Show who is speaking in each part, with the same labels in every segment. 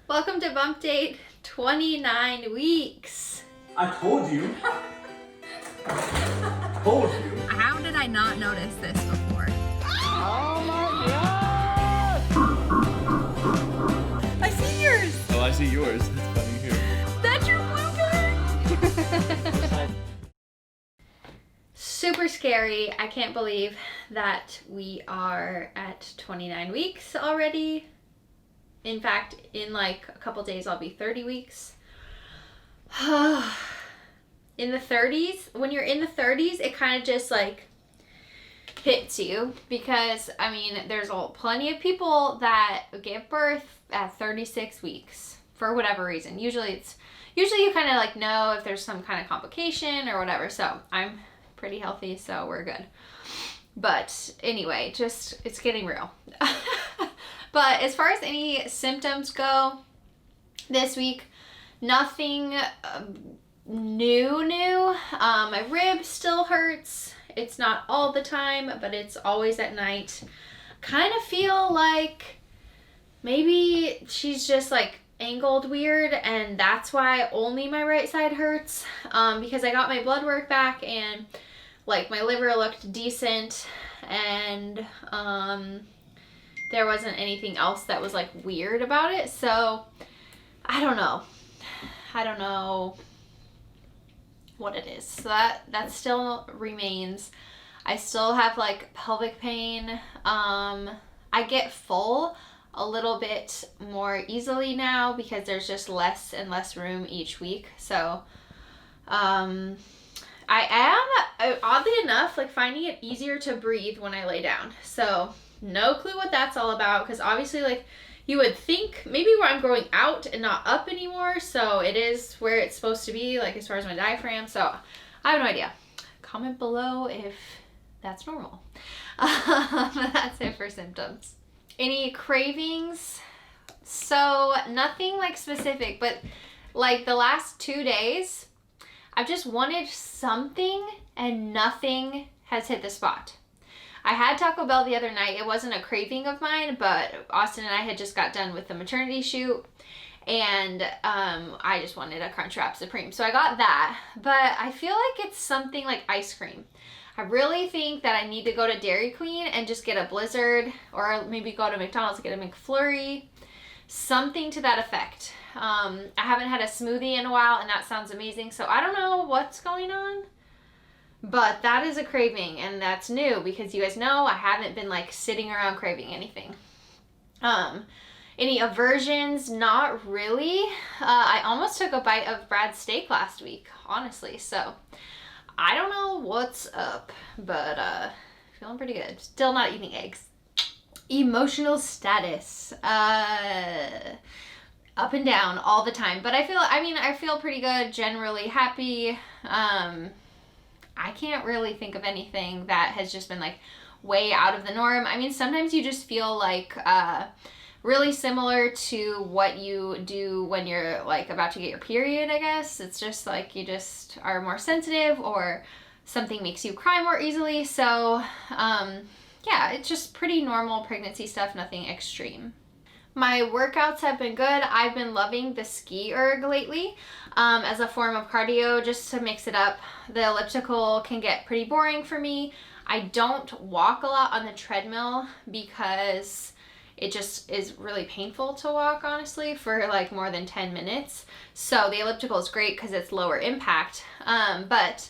Speaker 1: Welcome to Bumpdate 29 weeks.
Speaker 2: I told you. Told you.
Speaker 1: How did I not notice this before?
Speaker 2: Oh my god!
Speaker 1: I see yours!
Speaker 2: Oh, I see yours. That's funny here.
Speaker 1: That's your blueberry! Super scary. I can't believe that we are at 29 weeks already. In fact, in like a couple days, I'll be 30 weeks. In the 30s, when you're in the 30s, it kind of just like hits you because, I mean, there's plenty of people that give birth at 36 weeks for whatever reason. Usually you kind of like know if there's some kind of complication or whatever. So I'm pretty healthy, so we're good. But anyway, it's getting real. But as far as any symptoms go this week, nothing new. My rib still hurts. It's not all the time, but it's always at night. Kind of feel like maybe she's just like angled weird, and that's why only my right side hurts. Because I got my blood work back and like my liver looked decent, and there wasn't anything else that was like weird about it. So I don't know what it is. So that still remains. I still have like pelvic pain. I get full a little bit more easily now because there's just less and less room each week. So I am, oddly enough, like finding it easier to breathe when I lay down. So no clue what that's all about, because obviously like you would think maybe where I'm growing out and not up anymore, so it is where it's supposed to be, like as far as my diaphragm. So I have no idea. Comment below if that's normal. That's it for symptoms. Any cravings? So nothing like specific, but like the last 2 days I've just wanted something and nothing has hit the spot. I had Taco Bell the other night. It wasn't a craving of mine, but Austin and I had just got done with the maternity shoot, and I just wanted a Crunchwrap Supreme. So I got that, but I feel like it's something like ice cream. I really think that I need to go to Dairy Queen and just get a Blizzard, or maybe go to McDonald's and get a McFlurry, something to that effect. I haven't had a smoothie in a while, and that sounds amazing. So I don't know what's going on. But that is a craving, and that's new because you guys know I haven't been like sitting around craving anything. Any aversions? Not really. I almost took a bite of Brad's steak last week, honestly. So I don't know what's up, but feeling pretty good. Still not eating eggs. Emotional status. Up and down all the time. But I feel pretty good, generally happy. I can't really think of anything that has just been like way out of the norm. I mean, sometimes you just feel like really similar to what you do when you're like about to get your period, I guess. It's just like you just are more sensitive, or something makes you cry more easily. So yeah, it's just pretty normal pregnancy stuff, nothing extreme. My workouts have been good. I've been loving the ski erg lately as a form of cardio, just to mix it up. The elliptical can get pretty boring for me. I don't walk a lot on the treadmill because it just is really painful to walk, honestly, for like more than 10 minutes. So the elliptical is great because it's lower impact. But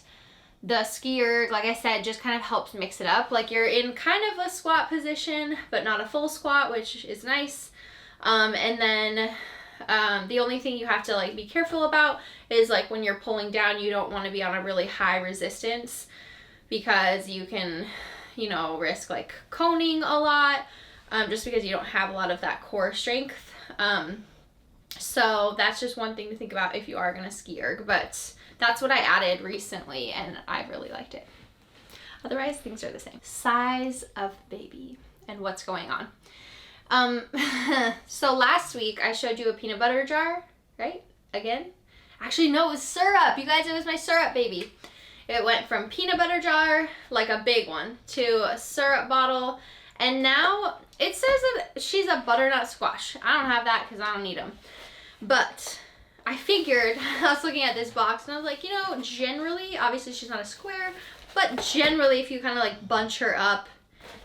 Speaker 1: the ski erg, like I said, just kind of helps mix it up. Like you're in kind of a squat position, but not a full squat, which is nice. And then the only thing you have to like be careful about is like when you're pulling down, you don't want to be on a really high resistance, because you can, risk like coning a lot, just because you don't have a lot of that core strength. So that's just one thing to think about if you are going to ski erg, but that's what I added recently and I really liked it. Otherwise, things are the same. Size of baby and what's going on. So last week I showed you a peanut butter jar, right? Again? Actually, no, it was syrup. You guys, it was my syrup baby. It went from peanut butter jar, like a big one, to a syrup bottle. And now It says that she's a butternut squash. I don't have that because I don't need them. But I figured, I was looking at this box and I was like, you know, generally, obviously she's not a square, but generally if you kind of like bunch her up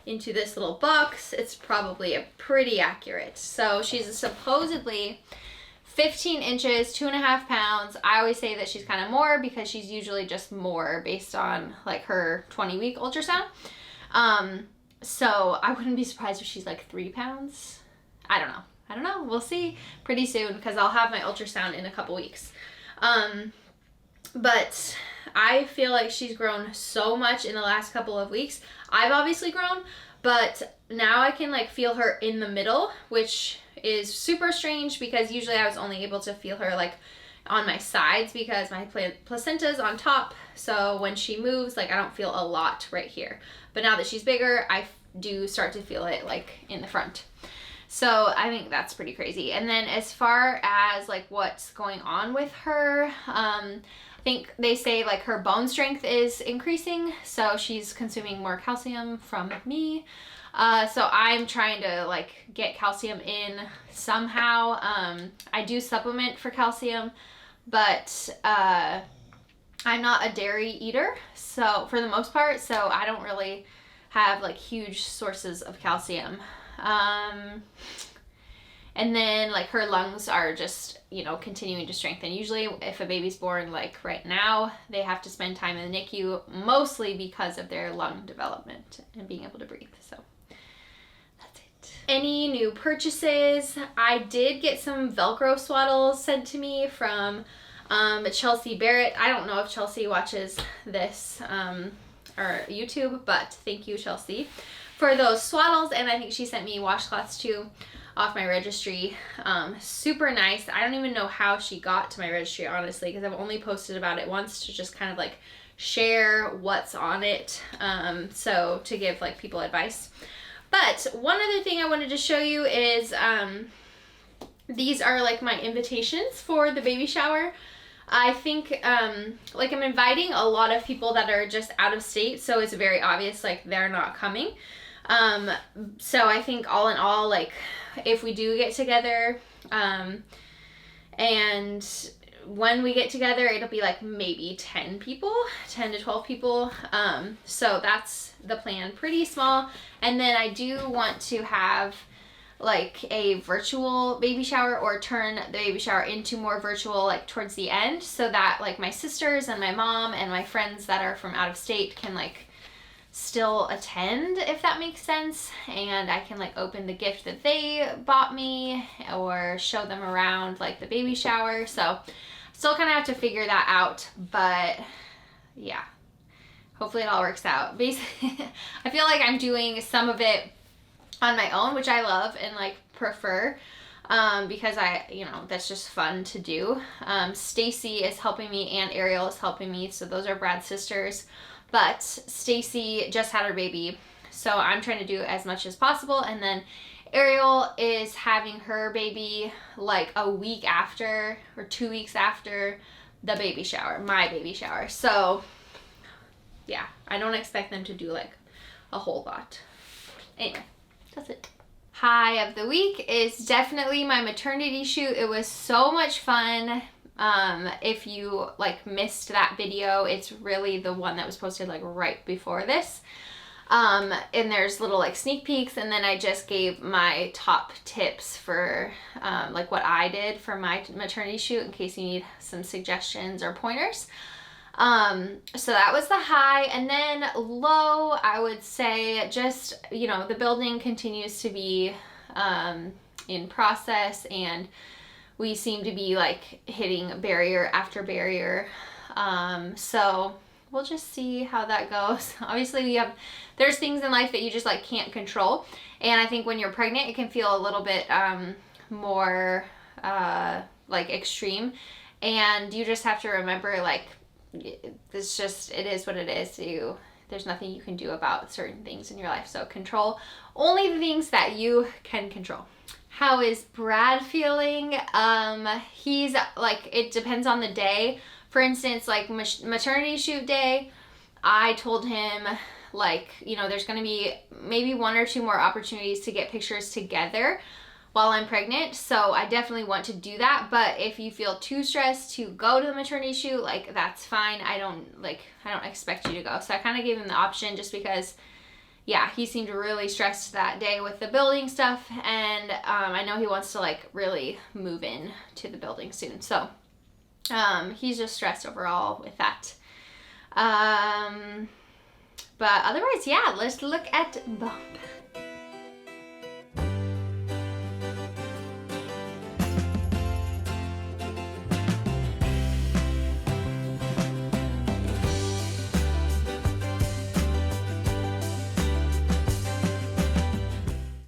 Speaker 1: into this little box, it's probably a pretty accurate. So she's supposedly 15 inches, 2.5 pounds. I always say that she's kind of more because she's usually just more based on like her 20-week ultrasound. So I wouldn't be surprised if she's like 3 pounds. I don't know. We'll see pretty soon because I'll have my ultrasound in a couple weeks. But I feel like she's grown so much in the last couple of weeks. I've obviously grown, but now I can like feel her in the middle, which is super strange because usually I was only able to feel her like on my sides because my placenta's on top. So when she moves, like I don't feel a lot right here. But now that she's bigger, I do start to feel it like in the front. So I think that's pretty crazy. And then as far as like what's going on with her, I think they say like her bone strength is increasing. So she's consuming more calcium from me. So I'm trying to like get calcium in somehow. I do supplement for calcium, but I'm not a dairy eater, so for the most part, so I don't really have like huge sources of calcium. And then like her lungs are just, you know, continuing to strengthen. Usually if a baby's born like right now, they have to spend time in the NICU mostly because of their lung development and being able to breathe. So that's it. Any new purchases? I did get some Velcro swaddles sent to me from Chelsea Barrett. I don't know if Chelsea watches this or YouTube, but thank you, Chelsea, for those swaddles. And I think she sent me washcloths too off my registry. Super nice. I don't even know how she got to my registry, honestly, because I've only posted about it once to just kind of like share what's on it. So to give like people advice. But one other thing I wanted to show you is these are like my invitations for the baby shower. I think like I'm inviting a lot of people that are just out of state, so it's very obvious like they're not coming. So I think all in all, like if we do get together, and when we get together, it'll be like maybe 10 to 12 people. So that's the plan, pretty small. And then I do want to have like a virtual baby shower or turn the baby shower into more virtual like towards the end so that like my sisters and my mom and my friends that are from out of state can like still attend, if that makes sense, and I can like open the gift that they bought me or show them around like the baby shower. So still kind of have to figure that out, but yeah, hopefully it all works out. Basically, I feel like I'm doing some of it on my own, which I love and like prefer, because that's just fun to do. Stacy is helping me and Ariel is helping me, so those are Brad's sisters. But Stacy just had her baby, so I'm trying to do as much as possible. And then Ariel is having her baby like a week after or 2 weeks after the baby shower, my baby shower. So yeah, I don't expect them to do like a whole lot. Anyway, that's it. High of the week is definitely my maternity shoot. It was so much fun. If you like missed that video, it's really the one that was posted like right before this. And there's little like sneak peeks, and then I just gave my top tips for like what I did for my maternity shoot in case you need some suggestions or pointers. So that was the high. And then low, I would say just, the building continues to be in process, and we seem to be like hitting barrier after barrier. So we'll just see how that goes. Obviously there's things in life that you just like can't control. And I think when you're pregnant, it can feel a little bit more like extreme. And you just have to remember like, it is what it is. There's nothing you can do about certain things in your life. So control only the things that you can control. How is Brad feeling? He's like, it depends on the day. For instance, like maternity shoot day, I told him like, you know, there's going to be maybe 1 or 2 more opportunities to get pictures together while I'm pregnant. So I definitely want to do that. But if you feel too stressed to go to the maternity shoot, like, that's fine. I don't expect you to go. So I kind of gave him the option just because, yeah, he seemed really stressed that day with the building stuff. And I know he wants to, like, really move in to the building soon. So he's just stressed overall with that. But otherwise, yeah, let's look at Bump.